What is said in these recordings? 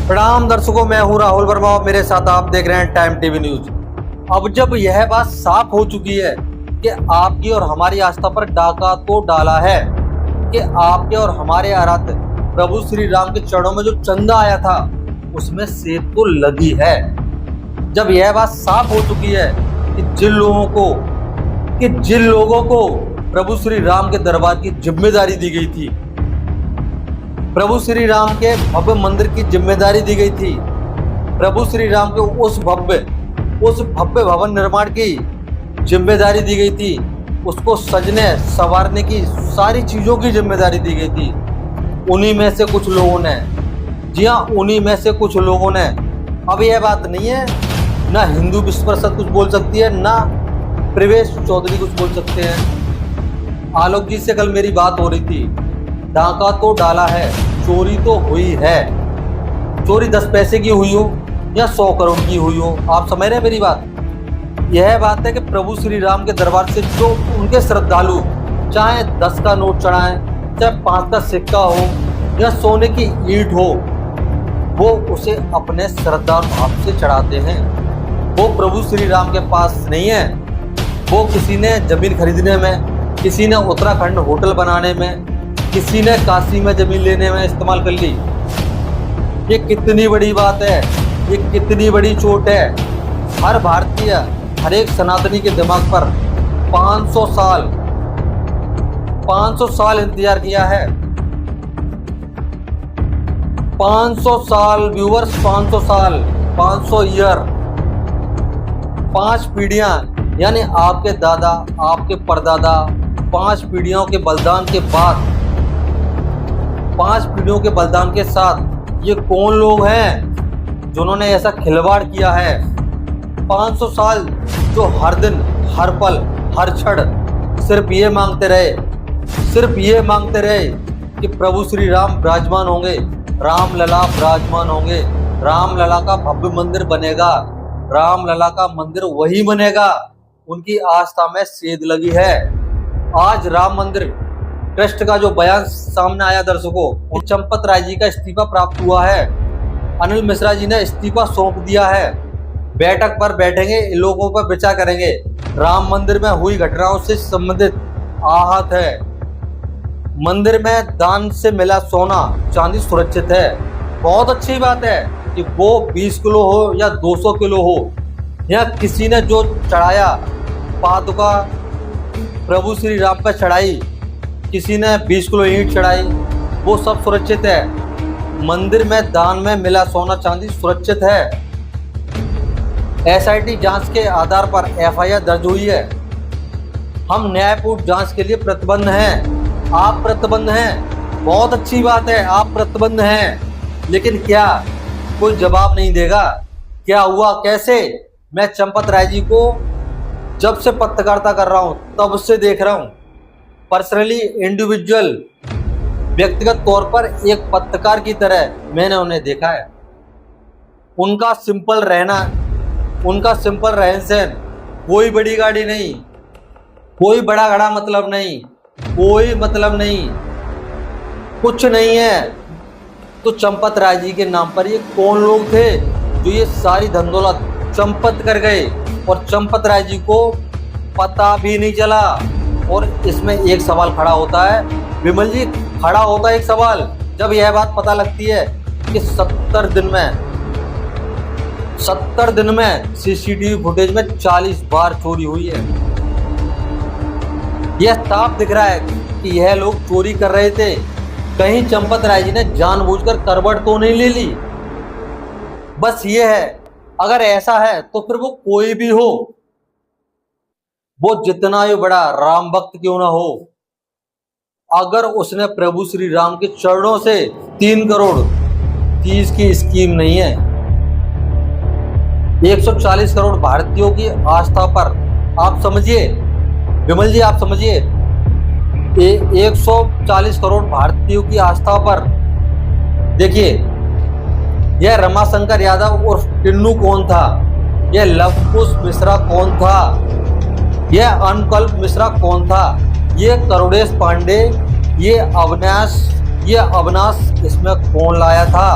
प्रणाम दर्शकों, मैं हूं राहुल वर्मा और मेरे साथ आप देख रहे हैं टाइम टीवी न्यूज। अब जब यह बात साफ हो चुकी है कि आपकी और हमारी आस्था पर डाका तो डाला है कि आपके और हमारे आराध्य प्रभु श्री राम के चरणों में जो चंदा आया था उसमें सेध तो लगी है। जब यह बात साफ हो चुकी है कि जिन लोगों को प्रभु श्री राम के दरबार की जिम्मेदारी दी गई थी, प्रभु श्री राम के भव्य मंदिर की जिम्मेदारी दी गई थी, प्रभु श्री राम के उस भव्य भवन निर्माण की जिम्मेदारी दी गई थी, उसको सजने संवारने की सारी चीजों की जिम्मेदारी दी गई थी, उन्हीं में से कुछ लोगों ने, जी हाँ, उन्हीं में से कुछ लोगों ने, अब यह बात नहीं है ना हिंदू विश्व परिषद कुछ बोल सकती है, ना प्रवेश चौधरी कुछ बोल सकते हैं। आलोक जी से कल मेरी बात हो रही थी, डाका तो डाला है, चोरी तो हुई है। चोरी 10 पैसे की हुई हो या 100 करोड़ की हुई हो, आप समझ रहे हैं मेरी बात। यह बात है कि प्रभु श्री राम के दरबार से जो उनके श्रद्धालु चाहे 10 का नोट चढ़ाएं, चाहे 5 का सिक्का हो या सोने की ईंट हो, वो उसे अपने श्रद्धा भाव से चढ़ाते हैं। वो प्रभु श्री राम के पास नहीं है। वो किसी ने जमीन खरीदने में, किसी ने उत्तराखंड होटल बनाने में, किसी ने काशी में जमीन लेने में इस्तेमाल कर ली। ये कितनी बड़ी बात है, ये कितनी बड़ी चोट है। हर भारतीय, हर एक सनातनी के दिमाग पर 500 साल इंतजार किया है। 500 साल व्यूअर्स, 500 साल, 500 ईयर, 5 पीढ़ियां, यानी आपके दादा, आपके परदादा, 5 पीढ़ियों के बलिदान के बाद, 5 पीढ़ियों के बलिदान के साथ ये कौन लोग हैं जिन्होंने ऐसा खिलवाड़ किया है। 500 साल जो हर दिन, हर पल, हर क्षण सिर्फ ये मांगते रहे कि प्रभु श्री राम विराजमान होंगे, रामलला विराजमान होंगे, रामलला का भव्य मंदिर बनेगा, रामलला का मंदिर वही बनेगा। उनकी आस्था में सेध लगी है। आज राम मंदिर ट्रस्ट का जो बयान सामने आया दर्शकों, चंपत राय जी का इस्तीफा प्राप्त हुआ है। अनिल मिश्रा जी ने इस्तीफा सौंप दिया है। बैठक पर बैठेंगे, लोगों पर विचार करेंगे। राम मंदिर में हुई घटनाओं से संबंधित आहत है। मंदिर में दान से मिला सोना चांदी सुरक्षित है। बहुत अच्छी बात है कि वो 20 किलो हो या 200 किलो हो, या किसी ने जो चढ़ाया पादुका प्रभु श्री राम पर चढ़ाई, किसी ने 20 किलो ईंट चढ़ाई, वो सब सुरक्षित है। मंदिर में दान में मिला सोना चांदी सुरक्षित है। SIT जांच के आधार पर FIR दर्ज हुई है। हम न्यायपूर्ण जांच के लिए प्रतिबद्ध हैं। आप प्रतिबद्ध हैं, बहुत अच्छी बात है, आप प्रतिबद्ध हैं, लेकिन क्या कोई जवाब नहीं देगा? क्या हुआ, कैसे? मैं चंपत राय जी को जब से पत्रकारिता कर रहा हूं तब से देख रहा हूं, पर्सनली, इंडिविजुअल, व्यक्तिगत तौर पर एक पत्रकार की तरह मैंने उन्हें देखा है। उनका सिंपल रहना, उनका सिंपल रहन सहन, कोई बड़ी गाड़ी नहीं, कोई बड़ा घड़ा मतलब नहीं, कोई मतलब नहीं, कुछ नहीं है। तो चंपत राय जी के नाम पर ये कौन लोग थे जो ये सारी धनदौलत चंपत कर गए और चंपत राय जी को पता भी नहीं चला। और इसमें एक सवाल खड़ा होता है, विमल जी, खड़ा होता है एक सवाल, जब यह बात पता लगती है कि 70 दिन में CCTV फुटेज में 40 बार चोरी हुई है। यह साफ दिख रहा है कि यह लोग चोरी कर रहे थे। कहीं चंपत राय जी ने जानबूझकर करवट तो नहीं ले ली। बस ये है, अगर ऐसा है तो फिर वो कोई भी हो, वो जितना ही बड़ा राम भक्त क्यों ना हो, अगर उसने प्रभु श्री राम के चरणों से 3 करोड़ की इसकी स्कीम नहीं है, 140 करोड़ भारतीयों की आस्था पर, आप समझिए विमल जी, आप समझिए, 140 करोड़ भारतीयों की आस्था पर, देखिए, यह रमाशंकर यादव और टिन्नू कौन था, यह लवकुश मिश्रा कौन था, यह अनकल्प मिश्रा कौन था, ये करुणेश पांडे, ये अविनाश इसमें कौन लाया था?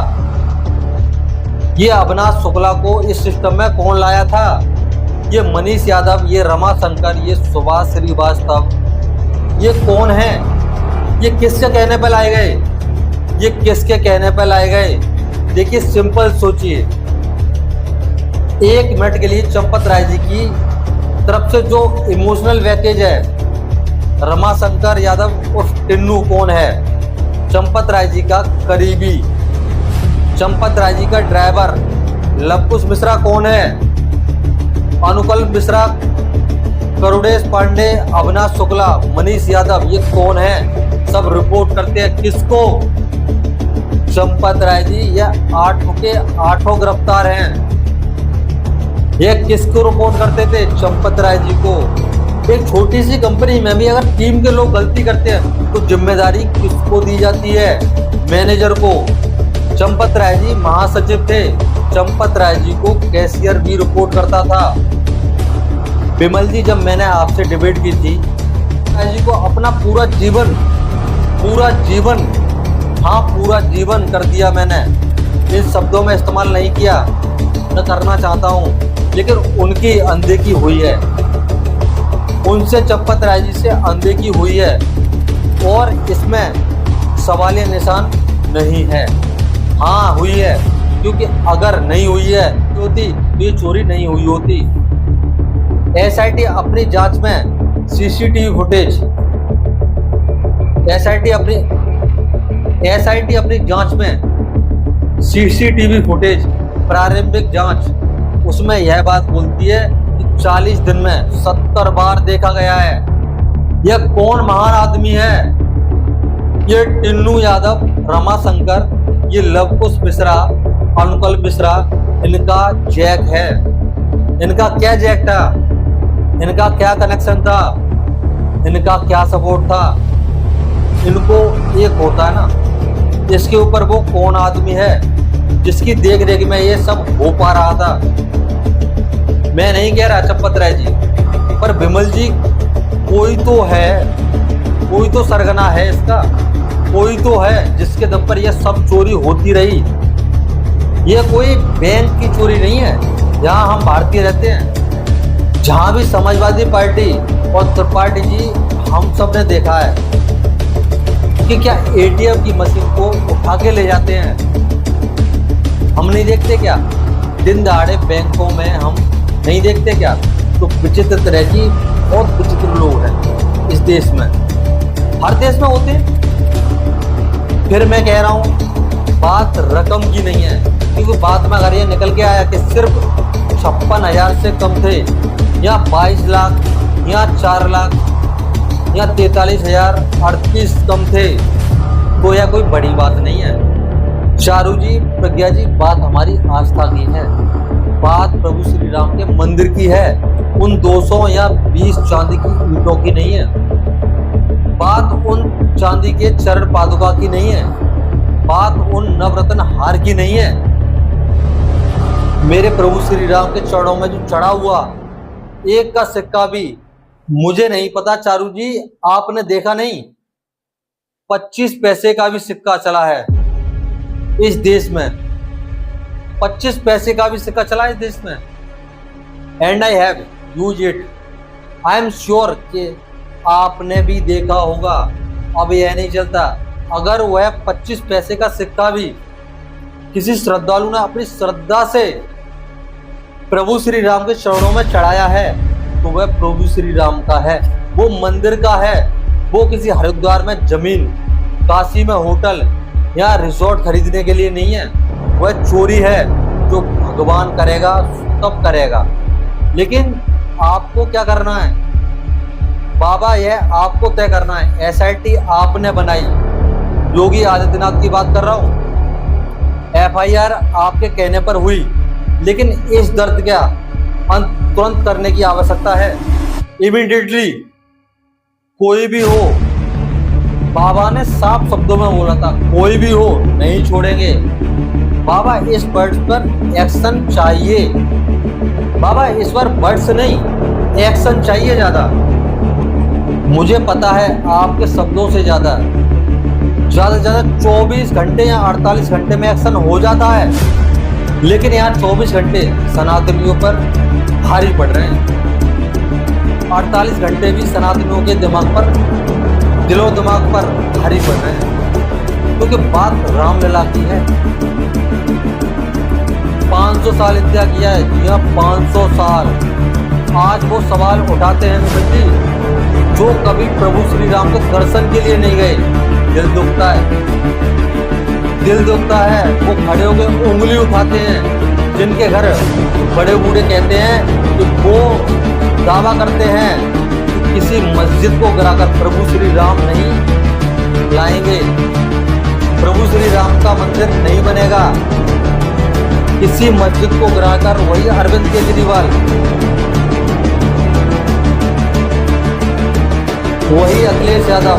ये अविनाश शुक्ला को इस सिस्टम में कौन लाया था? ये मनीष यादव, ये रमाशंकर, ये सुभाष श्रीवास्तव, ये कौन है? ये किसके कहने पर लाए गए? ये किसके कहने पर लाए गए? देखिए, सिंपल सोचिए, 1 मिनट के लिए चंपत राय जी की तरफ से जो इमोशनल पैकेज है, रमाशंकर यादव उर्फ टिन्नू कौन है? चंपत राय जी का करीबी, चंपत राय जी का ड्राइवर। लवकुश मिश्रा कौन है? अनुकल्प मिश्रा, करुणेश पांडे, अविनाश शुक्ला, मनीष यादव, ये कौन है? सब रिपोर्ट करते हैं किसको? चंपत राय जी। या 8 के 8 गिरफ्तार हैं। ये किसको रिपोर्ट करते थे? चंपत राय जी को। एक छोटी सी कंपनी में भी अगर टीम के लोग गलती करते हैं तो जिम्मेदारी किसको दी जाती है? मैनेजर को। चंपत राय जी महासचिव थे। चंपत राय जी को कैशियर भी रिपोर्ट करता था। विमल जी, जब मैंने आपसे डिबेट की थी, राय जी को अपना पूरा जीवन कर दिया मैंने। इन शब्दों में इस्तेमाल नहीं किया, मैं करना चाहता हूँ, लेकिन उनकी अनदेखी हुई है। उनसे चंपत राय जी से अनदेखी हुई है और इसमें सवालिया निशान नहीं है। हाँ हुई है, क्योंकि अगर नहीं हुई होती तो ये चोरी नहीं हुई होती। एसआईटी अपनी जांच में सीसीटीवी फुटेज, एसआईटी अपनी जांच में सीसीटीवी फुटेज, प्रारंभिक जांच, उसमें यह बात बोलती है कि 40 दिन में 70 बार देखा गया है। यह कौन महान आदमी है? ये टिन्नू यादव, रमाशंकर, ये लवकुश मिश्रा, अनुकल्प मिश्रा, इनका जैक है। इनका क्या जैक था? इनका क्या कनेक्शन था? इनका क्या सपोर्ट था? इनको एक होता है ना, इसके ऊपर वो कौन आदमी है जिसकी देख रेख में ये सब हो पा रहा था? मैं नहीं कह रहा चंपत राय जी, पर विमल जी, कोई तो है, कोई तो सरगना है इसका, कोई तो है जिसके दम पर यह सब चोरी होती रही। ये कोई बैंक की चोरी नहीं है। जहाँ हम भारतीय रहते हैं, जहाँ भी समाजवादी पार्टी और त्रिपाठी जी, हम सब ने देखा है कि क्या एटीएम की मशीन को उठा के ले जाते हैं। हम नहीं देखते क्या? दिन दहाड़े बैंकों में हम नहीं देखते क्या? तो विचित्र तरह की बहुत विचित्र लोग हैं इस देश में, हर देश में होते हैं। फिर मैं कह रहा हूँ, बात रकम की नहीं है, क्योंकि बात में अगर ये निकल के आया कि सिर्फ 56,000 से कम थे, या 22 लाख, या 4 लाख, या 43,038 कम थे, तो यह कोई बड़ी बात नहीं है। चारू जी, प्रज्ञा जी, बात हमारी आस्था की है, बात प्रभु श्री राम के मंदिर की है, उन 200 या 20 चांदी की ईंटों की नहीं है। बात उन चांदी के चरण पादुका की नहीं है, बात उन नवरत्न हार की नहीं है। मेरे प्रभु श्री राम के चरणों में जो चढ़ा हुआ एक का सिक्का भी, मुझे नहीं पता चारू जी, आपने देखा नहीं, 25 पैसे का भी सिक्का चला है इस देश में। 25 पैसे का भी सिक्का चला है इस देश में। And I have use it. I am sure कि आपने भी देखा होगा। अब यह नहीं चलता, अगर वह 25 पैसे का सिक्का भी किसी श्रद्धालु ने अपनी श्रद्धा से प्रभु श्री राम के चरणों में चढ़ाया है, तो वह प्रभु श्री राम का है, वो मंदिर का है। वो किसी हरिद्वार में जमीन, काशी में होटल या रिजॉर्ट खरीदने के लिए नहीं है। वह चोरी है जो भगवान करेगा तब करेगा। लेकिन आपको क्या करना है बाबा, यह आपको तय करना है। एसआईटी आपने बनाई, योगी आदित्यनाथ की बात कर रहा हूं। एफआईआर आपके कहने पर हुई, लेकिन इस दर्द का अंत तुरंत करने की आवश्यकता है। इमीडिएटली कोई भी हो, बाबा ने साफ शब्दों में बोला था, कोई भी हो नहीं छोड़ेंगे। बाबा इस वर्ड्स पर एक्शन चाहिए। बाबा इस बार वर्ड्स नहीं, एक्शन चाहिए ज्यादा। मुझे पता है आपके शब्दों से ज्यादा से ज्यादा 24 घंटे या 48 घंटे में एक्शन हो जाता है। लेकिन यहाँ 24 घंटे सनातनियों पर भारी पड़ रहे हैं। 48 घंटे भी सनातनियों के दिमाग पर, दिलो दिमाग पर भारी पड़ रहे हैं, क्योंकि बात रामलला की है। 500 साल इंतजार किया है, जी हाँ 500 साल। आज वो सवाल उठाते हैं जी, जो कभी प्रभु श्री राम के दर्शन के लिए नहीं गए, दिल दुखता है, दिल दुखता है। वो खड़े होकर उंगली उठाते हैं, जिनके घर बड़े बूढ़े कहते हैं कि वो दावा करते हैं कि किसी मस्जिद को गिराकर प्रभु श्री राम नहीं लाएंगे, प्रभु श्री राम का मंदिर नहीं बनेगा। किसी मस्जिद को गिराकर वही अरविंद केजरीवाल, वही अखिलेश यादव,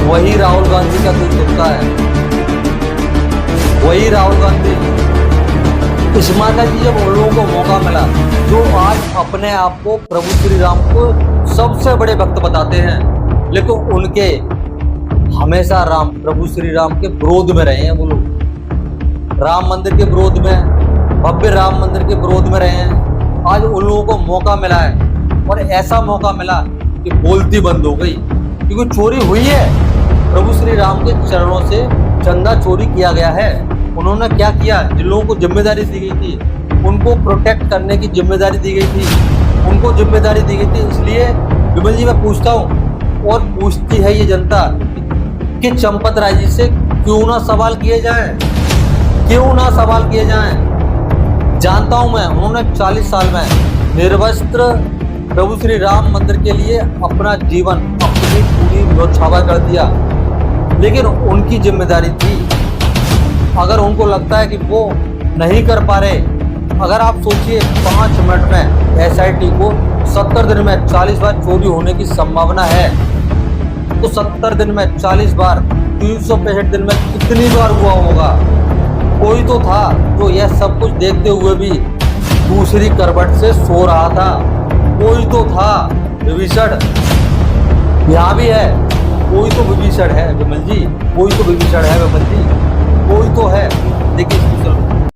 वही राहुल गांधी का दिल दुखता है, वही राहुल गांधी। इस माता जी जब उन लोगों को मौका मिला जो आज अपने आप को प्रभु श्री राम को सबसे बड़े भक्त बताते हैं, लेकिन उनके हमेशा राम प्रभु श्री राम के विरोध में रहे हैं। वो लोग राम मंदिर के विरोध में, भव्य राम मंदिर के विरोध में रहे हैं। आज उन लोगों को मौका मिला है, और ऐसा मौका मिला कि बोलती बंद हो गई, क्योंकि चोरी हुई है। प्रभु श्री राम के चरणों से चंदा चोरी किया गया है। उन्होंने क्या किया, जिन लोगों को जिम्मेदारी दी गई थी उनको प्रोटेक्ट करने की जिम्मेदारी दी गई थी, उनको जिम्मेदारी दी गई थी। इसलिए विमल जी मैं पूछता हूँ, और पूछती है ये जनता, कि चंपत राय जी से क्यों ना सवाल किए जाएं, क्यों ना सवाल किए जाएं। जानता हूं मैं, उन्होंने 40 साल में निर्वस्त्र प्रभु श्री राम मंदिर के लिए अपना जीवन, अपनी पूरी न्यौछावर कर दिया, लेकिन उनकी जिम्मेदारी थी। अगर उनको लगता है कि वो नहीं कर पा रहे, अगर आप सोचिए 5 मिनट में SIT को 70 दिन में 40 बार चोरी होने की संभावना है, तो 70 दिन में 40 बार 365 दिन में कितनी बार हुआ होगा। कोई तो था जो यह सब कुछ देखते हुए भी दूसरी करवट से सो रहा था, कोई तो था। विभीषण यहाँ भी है, कोई तो विभीषण है विमल जी, कोई तो विभीषण है विमल जी, कोई तो है। देखिए